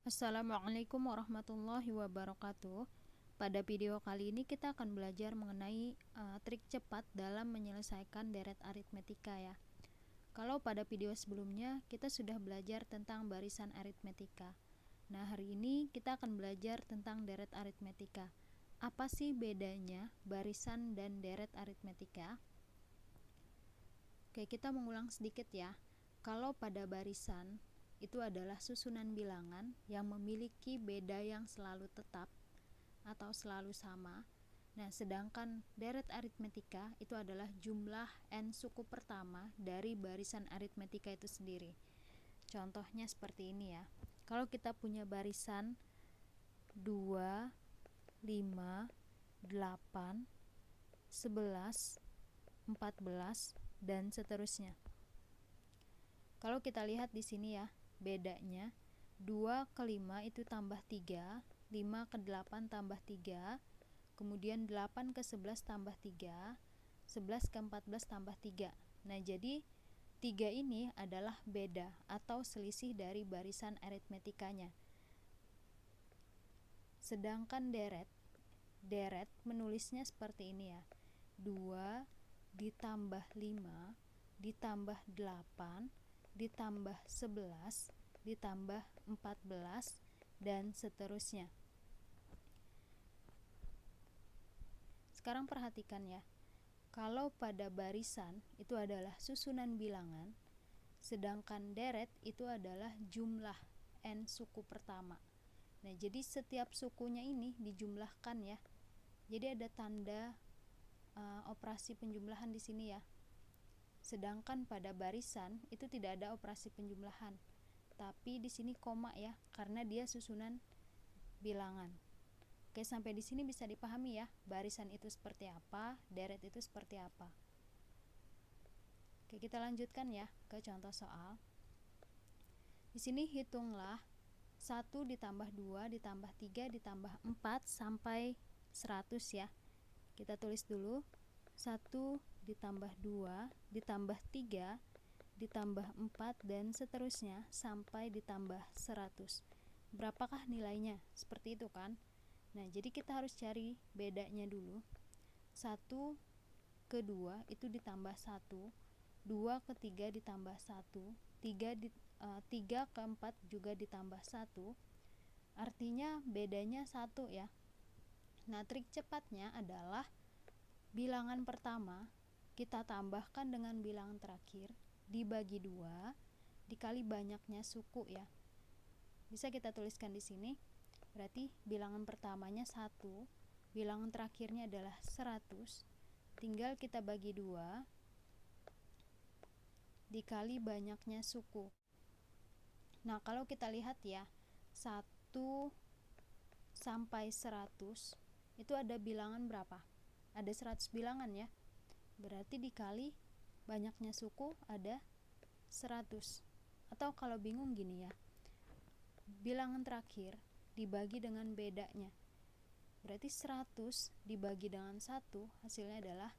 Assalamualaikum warahmatullahi wabarakatuh. Pada video kali ini kita akan belajar mengenai trik cepat dalam menyelesaikan deret aritmetika ya. Kalau pada video sebelumnya kita sudah belajar tentang barisan aritmetika. Nah, hari ini kita akan belajar tentang deret aritmetika. Apa sih bedanya barisan dan deret aritmetika? Oke, kita mengulang sedikit ya. Kalau pada barisan itu adalah susunan bilangan yang memiliki beda yang selalu tetap atau selalu sama. Nah, sedangkan deret aritmetika itu adalah jumlah n suku pertama dari barisan aritmetika itu sendiri. Contohnya seperti ini ya. Kalau kita punya barisan 2, 5, 8, 11, 14 dan seterusnya. Kalau kita lihat di sini ya, bedanya 2 ke 5 itu tambah 3, 5 ke 8 tambah 3, kemudian 8 ke 11 tambah 3, 11 ke 14 tambah 3. Nah, jadi 3 ini adalah beda atau selisih dari barisan aritmetikanya. Sedangkan deret menulisnya seperti ini ya. 2 ditambah 5 ditambah 8 ditambah 11 ditambah 14 dan seterusnya. Sekarang perhatikan ya. Kalau pada barisan itu adalah susunan bilangan, sedangkan deret itu adalah jumlah n suku pertama. Nah, jadi setiap sukunya ini dijumlahkan ya. Jadi ada tanda operasi penjumlahan di sini ya. Sedangkan pada barisan itu tidak ada operasi penjumlahan, tapi di sini koma ya, karena dia susunan bilangan. Oke, sampai di sini bisa dipahami ya, barisan itu seperti apa, deret itu seperti apa. Oke, kita lanjutkan ya ke contoh soal. Di sini hitunglah 1 ditambah 2 ditambah 3 ditambah 4 sampai 100 ya. Kita tulis dulu 1 ditambah 2 ditambah 3 ditambah 4 dan seterusnya sampai ditambah 100. Berapakah nilainya? Seperti itu kan. Nah, jadi kita harus cari bedanya dulu. 1 ke 2 itu ditambah 1, 2 ke 3 ditambah 1, 3 ke 4 juga ditambah 1. Artinya bedanya 1 ya. Nah, trik cepatnya adalah bilangan pertama kita tambahkan dengan bilangan terakhir dibagi 2 dikali banyaknya suku ya. Bisa kita tuliskan di sini. Berarti bilangan pertamanya 1, bilangan terakhirnya adalah 100. Tinggal kita bagi 2 dikali banyaknya suku. Nah, kalau kita lihat ya, 1 sampai 100 itu ada bilangan berapa? Ada 100 bilangan ya. Berarti dikali banyaknya suku ada 100. Atau kalau bingung gini ya, bilangan terakhir dibagi dengan bedanya. Berarti 100 dibagi dengan 1 hasilnya adalah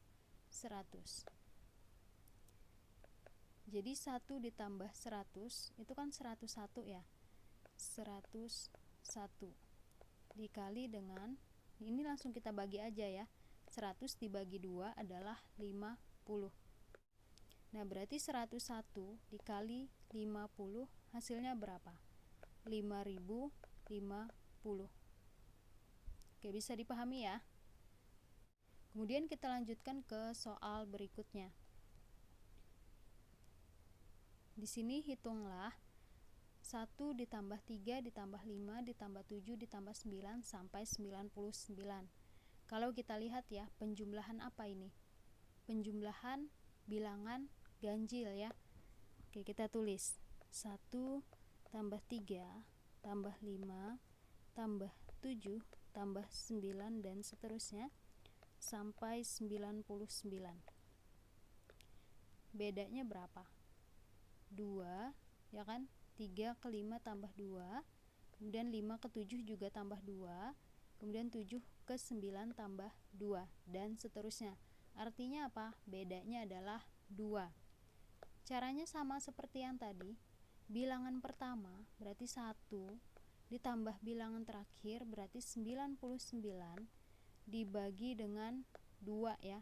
100. Jadi 1 ditambah 100 itu kan 101 ya. 101 dikali dengan, ini langsung kita bagi aja ya. 100 dibagi 2 adalah 50. Nah, berarti 101 dikali 50 hasilnya berapa? 5050. Oke, bisa dipahami ya. Kemudian kita lanjutkan ke soal berikutnya. Di sini hitunglah 1 ditambah 3 ditambah 5 ditambah 7 ditambah 9 sampai 99. Kalau kita lihat ya, penjumlahan apa ini? Penjumlahan bilangan ganjil ya. Oke, kita tulis 1 tambah 3 tambah 5 tambah 7 tambah 9 dan seterusnya sampai 99. Bedanya berapa? 2 ya kan? 3 ke 5 tambah 2, kemudian 5 ke 7 juga tambah 2, kemudian 7 ke 9 tambah 2 dan seterusnya. Artinya apa? Bedanya adalah 2. Caranya sama seperti yang tadi. Bilangan pertama berarti 1 ditambah bilangan terakhir, berarti 99 dibagi dengan 2 ya,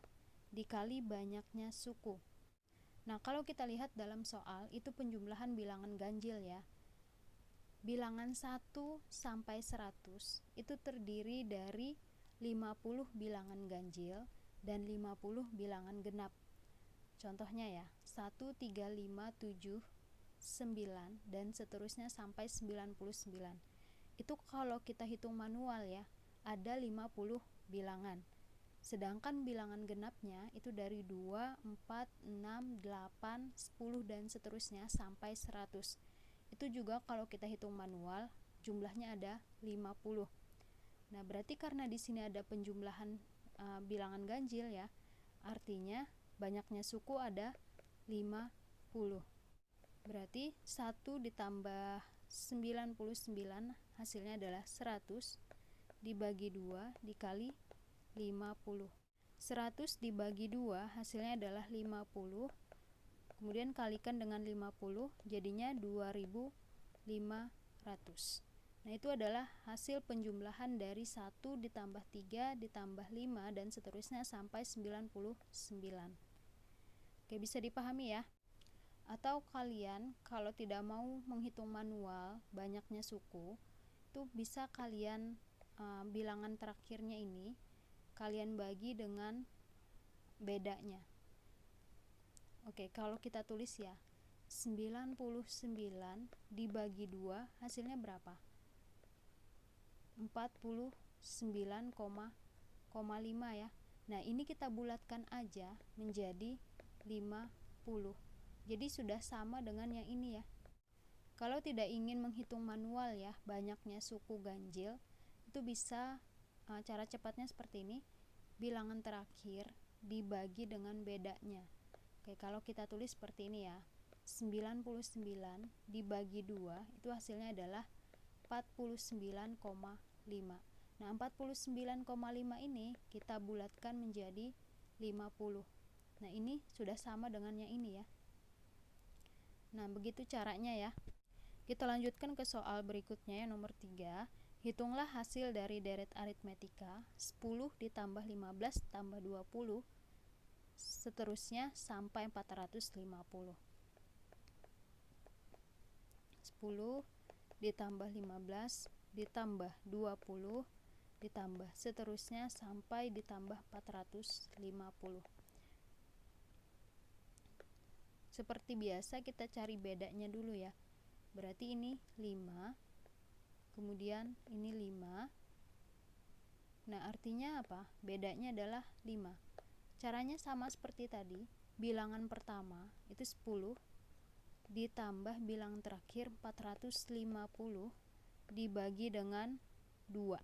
dikali banyaknya suku. Nah, kalau kita lihat dalam soal, itu penjumlahan bilangan ganjil ya. Bilangan 1 sampai 100 itu terdiri dari 50 bilangan ganjil dan 50 bilangan genap. Contohnya ya, 1, 3, 5, 7, 9 dan seterusnya sampai 99. Itu kalau kita hitung manual ya, ada 50 bilangan. Sedangkan bilangan genapnya itu dari 2, 4, 6, 8, 10 dan seterusnya sampai 100. Itu juga kalau kita hitung manual, jumlahnya ada 50. Nah, berarti karena di sini ada penjumlahan bilangan ganjil ya, artinya banyaknya suku ada 50. Berarti 1 ditambah 99 hasilnya adalah 100 dibagi 2 dikali 50. 100 dibagi 2 hasilnya adalah 50. Kemudian kalikan dengan 50, jadinya 2500. Nah, itu adalah hasil penjumlahan dari 1 ditambah 3 ditambah 5 dan seterusnya sampai 99. Oke, bisa dipahami ya? Atau kalian kalau tidak mau menghitung manual banyaknya suku, itu bisa kalian bilangan terakhirnya ini kalian bagi dengan bedanya. Oke, kalau kita tulis ya, 99 dibagi 2 hasilnya berapa? 49,5 ya. Nah, ini kita bulatkan aja menjadi 50. Jadi sudah sama dengan yang ini ya. Kalau tidak ingin menghitung manual ya, banyaknya suku ganjil, itu bisa cara cepatnya seperti ini. Bilangan terakhir dibagi dengan bedanya. Oke, kalau kita tulis seperti ini ya, 99 dibagi 2 itu hasilnya adalah 49,5. Nah, 49,5 ini kita bulatkan menjadi 50. Nah, ini sudah sama dengan yang ini ya. Nah, begitu caranya ya. Kita lanjutkan ke soal berikutnya yang nomor 3. Hitunglah hasil dari deret aritmetika 10 ditambah 15 tambah 20 seterusnya sampai 450. 10 ditambah 15 ditambah 20 ditambah seterusnya sampai ditambah 450. Seperti biasa kita cari bedanya dulu ya. Berarti ini 5, kemudian ini 5. Nah, artinya apa? Bedanya adalah 5. Caranya sama seperti tadi. Bilangan pertama itu 10 ditambah bilangan terakhir 450 dibagi dengan 2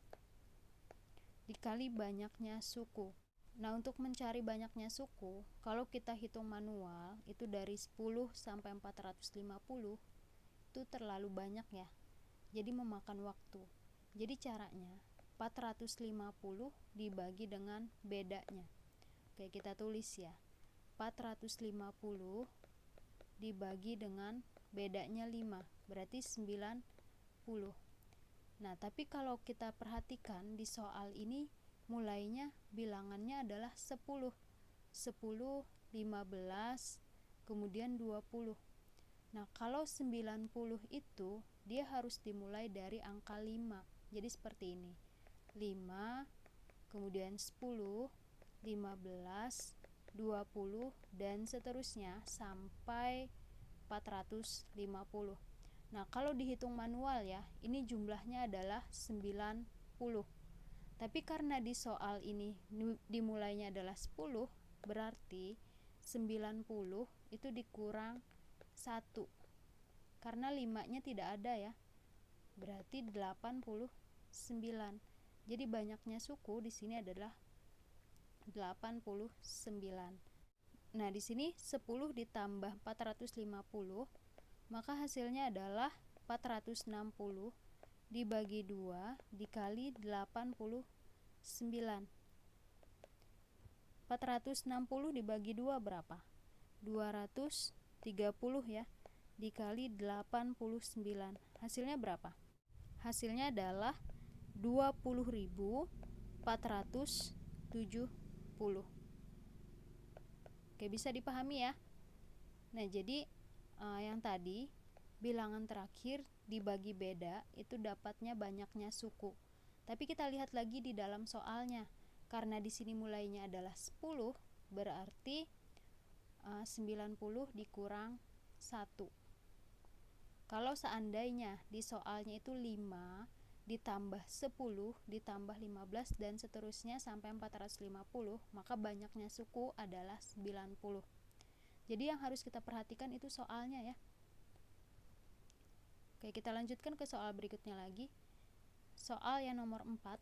dikali banyaknya suku. Nah, untuk mencari banyaknya suku, kalau kita hitung manual itu dari 10 sampai 450 itu terlalu banyak ya. Jadi memakan waktu. Jadi caranya 450 dibagi dengan bedanya. Oke, kita tulis ya. 450 dibagi dengan bedanya 5, berarti 90. Nah, tapi kalau kita perhatikan di soal ini mulainya bilangannya adalah 10. 10, 15, kemudian 20. Nah, kalau 90 itu dia harus dimulai dari angka 5. Jadi seperti ini. 5, kemudian 10, 15, 20 dan seterusnya sampai 450. Nah, kalau dihitung manual ya, ini jumlahnya adalah 90. Tapi karena di soal ini dimulainya adalah 10, berarti 90 itu dikurang 1. Karena 5-nya tidak ada ya. Berarti 89. Jadi banyaknya suku di sini adalah 89. Nah, di sini 10 ditambah 450, maka hasilnya adalah 460 dibagi 2 dikali 89. 460 dibagi 2 berapa? 230 ya, dikali 89. Hasilnya berapa? hasilnya adalah 20.470. Oke, bisa dipahami ya. Nah, jadi yang tadi bilangan terakhir dibagi beda itu dapatnya banyaknya suku. Tapi kita lihat lagi di dalam soalnya. Karena di sini mulainya adalah 10, berarti 90 dikurang 1. Kalau seandainya di soalnya itu 5 ditambah 10 ditambah 15 dan seterusnya sampai 450, maka banyaknya suku adalah 90. Jadi yang harus kita perhatikan itu soalnya ya. Oke, kita lanjutkan ke soal berikutnya lagi. Soal yang nomor 4.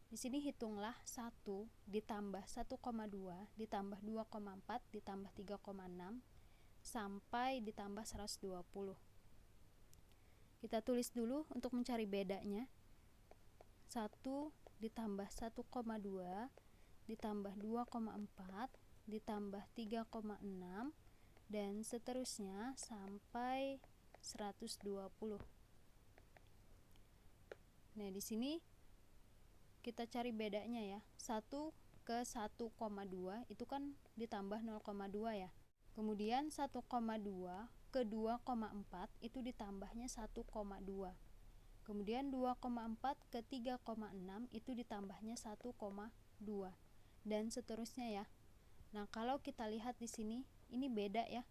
Di sini hitunglah 1 ditambah 1,2 ditambah 2,4 ditambah 3,6 sampai ditambah 120. Kita tulis dulu untuk mencari bedanya. 1 ditambah 1,2 ditambah 2,4 ditambah 3,6 dan seterusnya sampai 120. Nah, di sini kita cari bedanya ya. 1 ke 1,2 itu kan ditambah 0,2 ya. Kemudian 1,2 ke 2,4 itu ditambahnya 1,2. Kemudian 2,4 ke 3,6 itu ditambahnya 1,2 dan seterusnya ya. Nah, kalau kita lihat di sini ini beda ya.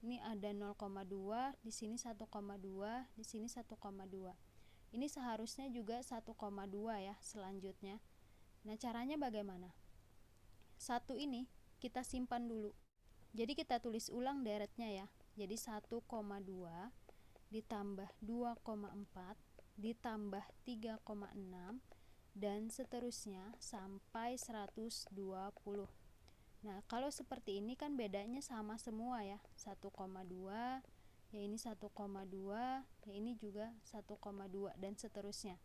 Ini ada 0,2, di sini 1,2, di sini 1,2. Ini seharusnya juga 1,2 ya selanjutnya. Nah, caranya bagaimana? 1 ini kita simpan dulu. Jadi kita tulis ulang deretnya ya. Jadi 1,2 ditambah 2,4 ditambah 3,6 dan seterusnya sampai 120. Nah, kalau seperti ini kan bedanya sama semua ya. 1,2, ya ini 1,2, ya ini juga 1,2 dan seterusnya.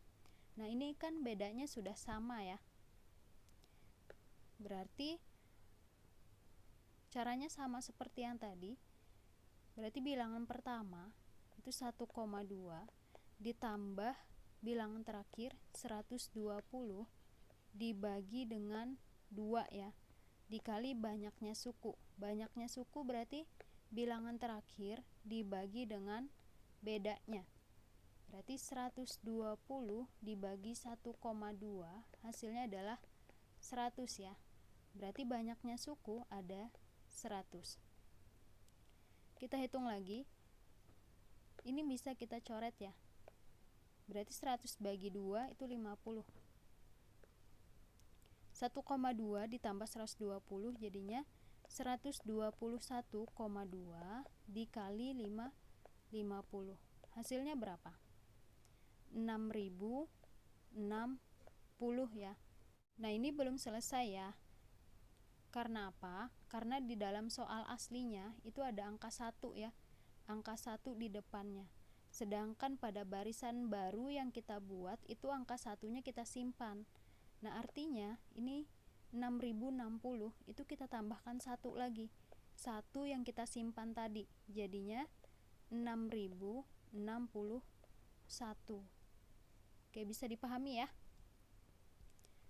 Nah, ini kan bedanya sudah sama ya. Berarti caranya sama seperti yang tadi. Berarti bilangan pertama itu 1,2 ditambah bilangan terakhir 120 dibagi dengan 2 ya, dikali banyaknya suku. Banyaknya suku berarti bilangan terakhir dibagi dengan bedanya. Berarti 120 dibagi 1,2 hasilnya adalah 100 ya. Berarti banyaknya suku ada 100. Kita hitung lagi. Ini bisa kita coret ya. Berarti 100 bagi 2 itu 50. 1,2 ditambah 120 jadinya 121,2 dikali 50. Hasilnya berapa? 6060 ya. Nah, ini belum selesai ya. Karena apa? Karena di dalam soal aslinya itu ada angka 1 ya. Angka 1 di depannya. Sedangkan pada barisan baru yang kita buat itu angka 1-nya kita simpan. Nah, artinya ini 6060 itu kita tambahkan 1 lagi. 1 yang kita simpan tadi. Jadinya 6061. Oke, bisa dipahami ya.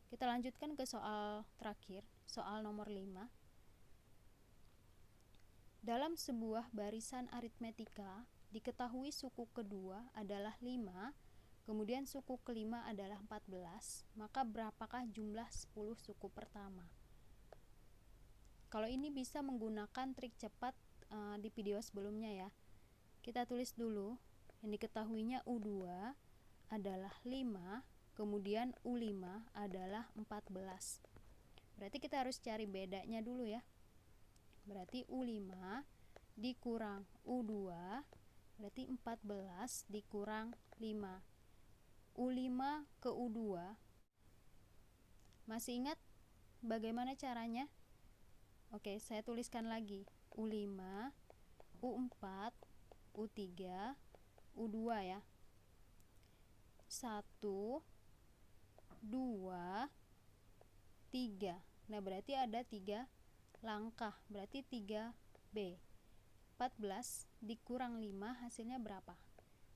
Kita lanjutkan ke soal terakhir, soal nomor 5. Dalam sebuah barisan aritmetika, diketahui suku kedua adalah 5, kemudian suku kelima adalah 14, maka berapakah jumlah 10 suku pertama? Kalau ini bisa menggunakan trik cepat di video sebelumnya ya. Kita tulis dulu, yang diketahuinya U2 adalah 5, kemudian U5 adalah 14. Berarti kita harus cari bedanya dulu ya. Berarti U5 dikurang U2 berarti 14 dikurang 5. U5 ke U2. Masih ingat bagaimana caranya? Oke, saya tuliskan lagi. U5, U4, U3, U2 ya. 1, 2, 3. Nah, berarti ada 3 langkah, berarti 3B. 14 dikurang 5 hasilnya berapa?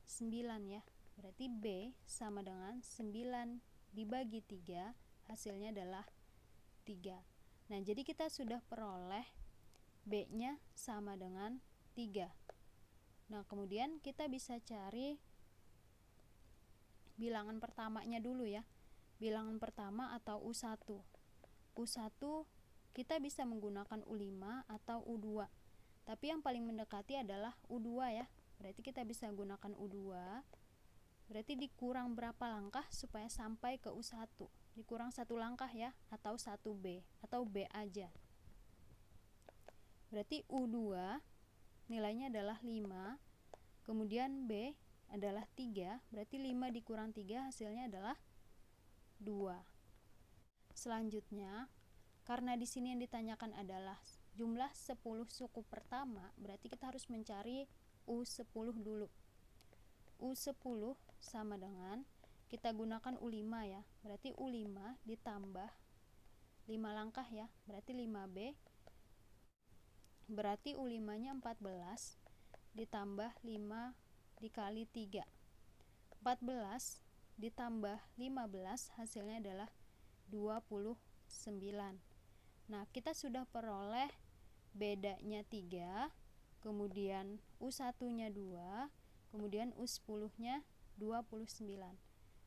9 ya. Berarti B sama dengan 9 dibagi 3, hasilnya adalah 3. Nah, jadi kita sudah peroleh B-nya sama dengan 3. Nah, kemudian kita bisa cari bilangan pertamanya dulu ya. Bilangan pertama atau U1. U1 kita bisa menggunakan U5 atau U2. Tapi yang paling mendekati adalah U2 ya. Berarti kita bisa gunakan U2. Berarti dikurang berapa langkah supaya sampai ke U1? Dikurang 1 langkah ya, atau 1B, atau B aja. Berarti U2 nilainya adalah 5. Kemudian B adalah 3. Berarti 5 dikurang 3 hasilnya adalah 2. Selanjutnya, karena di sini yang ditanyakan adalah jumlah 10 suku pertama, berarti kita harus mencari U10 dulu. U10 sama dengan, kita gunakan U5 ya. Berarti U5 ditambah 5 langkah ya. Berarti 5B. Berarti U5-nya 14 ditambah 5 dikali 3. 14 ditambah 15 hasilnya adalah 29. Nah, kita sudah peroleh bedanya 3, kemudian U1-nya 2, kemudian U10-nya 29.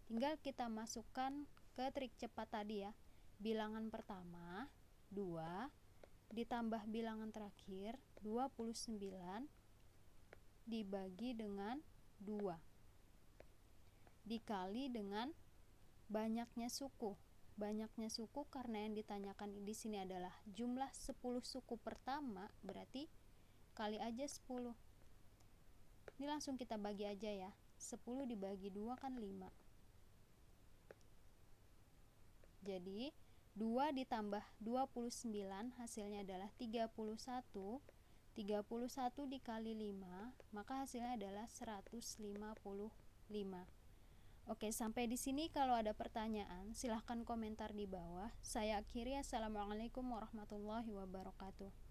Tinggal kita masukkan ke trik cepat tadi ya. Bilangan pertama 2 ditambah bilangan terakhir 29 dibagi dengan 2 dikali dengan banyaknya suku. Banyaknya suku karena yang ditanyakan di sini adalah jumlah 10 suku pertama, berarti kali aja 10. Ini langsung kita bagi aja ya. 10 dibagi 2 kan 5. Jadi 2 ditambah 29 hasilnya adalah 31. 31 dikali 5, maka hasilnya adalah 155. Oke, sampai di sini. Kalau ada pertanyaan, silahkan komentar di bawah. Saya akhiri. Assalamualaikum warahmatullahi wabarakatuh.